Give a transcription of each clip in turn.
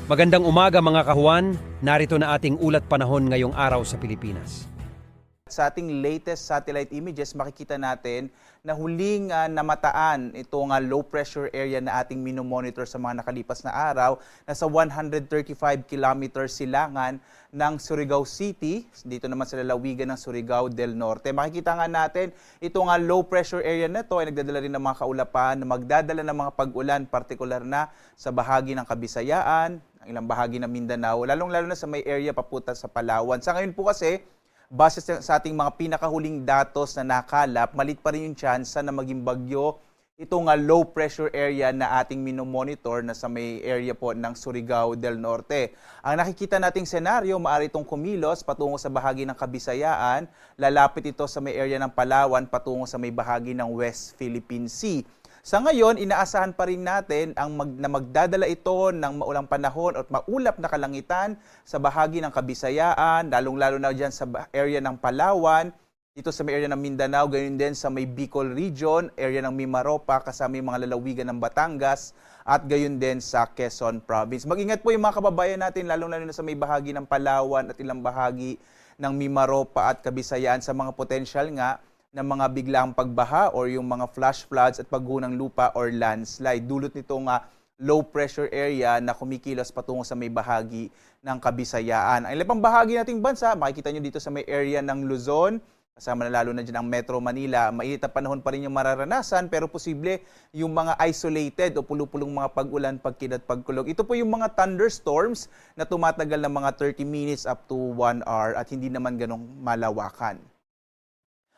Magandang umaga mga kahuan, narito na ating ulat panahon ngayong araw sa Pilipinas. Sa ating latest satellite images, makikita natin na huling namataan itong low pressure area na ating minomonitor sa mga nakalipas na araw. Nasa 135 kilometers silangan ng Surigao City, dito naman sa lalawigan ng Surigao del Norte. Makikita nga natin itong low pressure area na ito ay nagdadala rin ng mga kaulapan na magdadala ng mga pag-ulan, partikular na sa bahagi ng Kabisayaan, ang ilang bahagi ng Mindanao, lalong-lalo na sa may area papunta sa Palawan. Sa ngayon po kasi, base sa ating mga pinakahuling datos na nakalap, malit pa rin yung tsansa na maging bagyo itong low pressure area na ating minomonitor na sa may area po ng Surigao del Norte. Ang nakikita nating senaryo, maaari itong kumilos patungo sa bahagi ng Kabisayaan, lalapit ito sa may area ng Palawan patungo sa may bahagi ng West Philippine Sea. Sa ngayon, inaasahan pa rin natin na magdadala ito ng maulang panahon at maulap na kalangitan sa bahagi ng Kabisayaan, lalong-lalo na dyan sa area ng Palawan, dito sa may area ng Mindanao, gayon din sa may Bicol region, area ng Mimaropa, kasama yung mga lalawigan ng Batangas, at gayon din sa Quezon Province. Mag-ingat po yung mga kababayan natin, lalong-lalo na sa may bahagi ng Palawan at ilang bahagi ng Mimaropa at Kabisayaan sa mga potensyal nga ng mga biglaang pagbaha or yung mga flash floods at pagguho ng lupa or landslide. Dulot nitong low pressure area na kumikilos patungo sa may bahagi ng Kabisayaan. Ang ilang pang bahagi nating bansa, makikita nyo dito sa may area ng Luzon, kasama na lalo na dyan ang Metro Manila. Mainit na panahon pa rin yung mararanasan, pero posible yung mga isolated o pulupulong mga pag-ulan, pagkidlat, pagkulog. Ito po yung mga thunderstorms na tumatagal ng mga 30 minutes up to 1 hour at hindi naman ganong malawakan.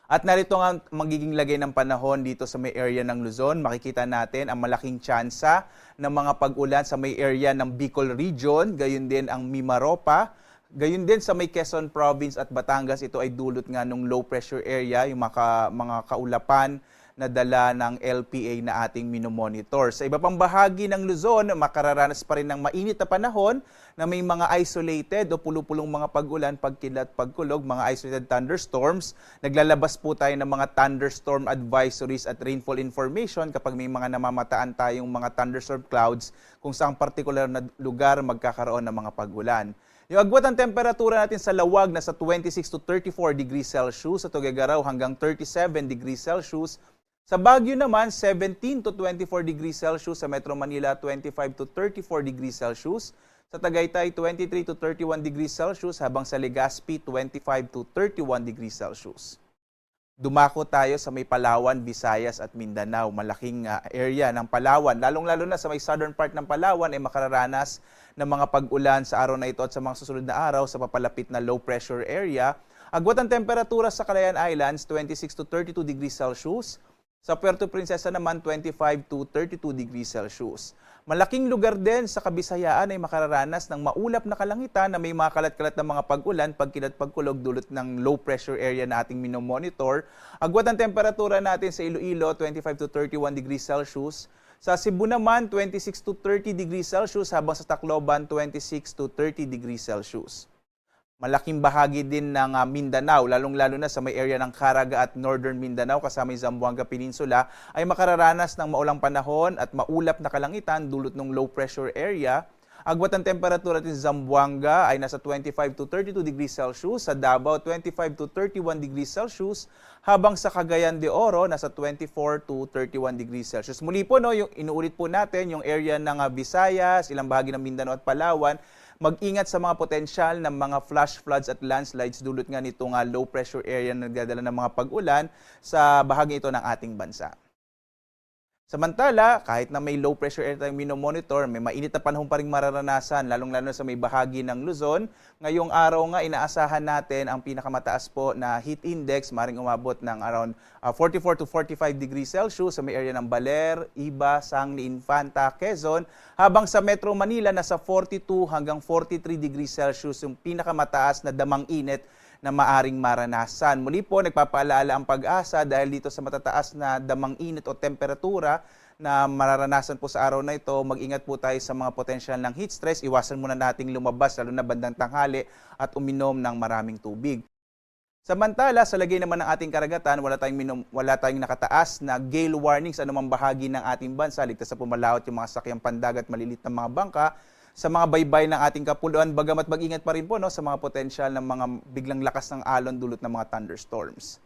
At narito nga magiging lagay ng panahon dito sa may area ng Luzon. Makikita natin ang malaking tsansa ng mga pag-ulan sa may area ng Bicol region, gayon din ang Mimaropa, gayon din sa may Quezon Province at Batangas. Ito ay dulot nga ng low pressure area, yung mga kaulapan na dala ng LPA na ating minomonitor. Sa iba pang bahagi ng Luzon, makararanas pa rin ng mainit na panahon na may mga isolated o pulupulong mga pag-ulan, pagkidlat, pagkulog, mga isolated thunderstorms. Naglalabas po tayo ng mga thunderstorm advisories at rainfall information kapag may mga namamataan tayong mga thunderstorm clouds kung saang partikular na lugar magkakaroon ng mga pag-ulan. Yung agwat ng temperatura natin sa Lawag nasa 26 to 34 degrees Celsius, sa Tuguegarao hanggang 37 degrees Celsius. Sa Baguio naman, 17 to 24 degrees Celsius. Sa Metro Manila, 25 to 34 degrees Celsius. Sa Tagaytay, 23 to 31 degrees Celsius. Habang sa Legazpi, 25 to 31 degrees Celsius. Dumako tayo sa may Palawan, Visayas at Mindanao. Malaking area ng Palawan. Lalong-lalo na sa may southern part ng Palawan ay makararanas ng mga pag-ulan sa araw na ito at sa mga susunod na araw sa papalapit na low pressure area. Agwat ang temperatura sa Calayan Islands, 26 to 32 degrees Celsius. Sa Puerto Princesa naman, 25 to 32 degrees Celsius. Malaking lugar din sa Kabisayaan ay makararanas ng maulap na kalangitan na may mga kalat-kalat na mga pag-ulan, pagkidlat, pagkulog dulot ng low pressure area na ating minomonitor. Agwat ang temperatura natin sa Iloilo, 25 to 31 degrees Celsius. Sa Cebu naman, 26 to 30 degrees Celsius, habang sa Tacloban, 26 to 30 degrees Celsius. Malaking bahagi din ng Mindanao, lalong-lalo na sa may area ng Caraga at Northern Mindanao, kasama yung Zamboanga Peninsula, ay makararanas ng maulang panahon at maulap na kalangitan dulot ng low pressure area. Agwat ang temperatura din sa Zamboanga ay nasa 25 to 32 degrees Celsius, sa Davao 25 to 31 degrees Celsius, habang sa Cagayan de Oro nasa 24 to 31 degrees Celsius. Muli po, yung inuulit po natin yung area ng Visayas, ilang bahagi ng Mindanao at Palawan. Mag-ingat sa mga potensyal ng mga flash floods at landslides dulot nga nitong low pressure area na nagdadala ng mga pag-ulan sa bahagi ito ng ating bansa. Samantala, kahit na may low pressure area tayong minomonitor, may mainit na panahon pa rin mararanasan, lalong-lalo sa may bahagi ng Luzon. Ngayong araw nga, inaasahan natin ang pinakamataas po na heat index, maring umabot ng around 44 to 45 degrees Celsius sa may area ng Baler, Iba, Sangli, Infanta, Quezon, habang sa Metro Manila, nasa 42 hanggang 43 degrees Celsius yung pinakamataas na damang init na maaring maranasan. Muli po, nagpapaalala ang pag-asa dahil dito sa matataas na damang init o temperatura na mararanasan po sa araw na ito, mag-ingat po tayo sa mga potensyal ng heat stress. Iwasan muna nating lumabas, lalo na bandang tanghali, at uminom ng maraming tubig. Samantala, sa lagay naman ng ating karagatan, wala tayong nakataas na gale warning sa anumang bahagi ng ating bansa. Ligtas sa pumalaot yung mga sakyang pandagat, malilit na mga bangka. sa mga baybay ng ating kapuluan, bagamat mag-ingat pa rin po no, sa mga potensyal ng mga biglang lakas ng alon dulot ng mga thunderstorms.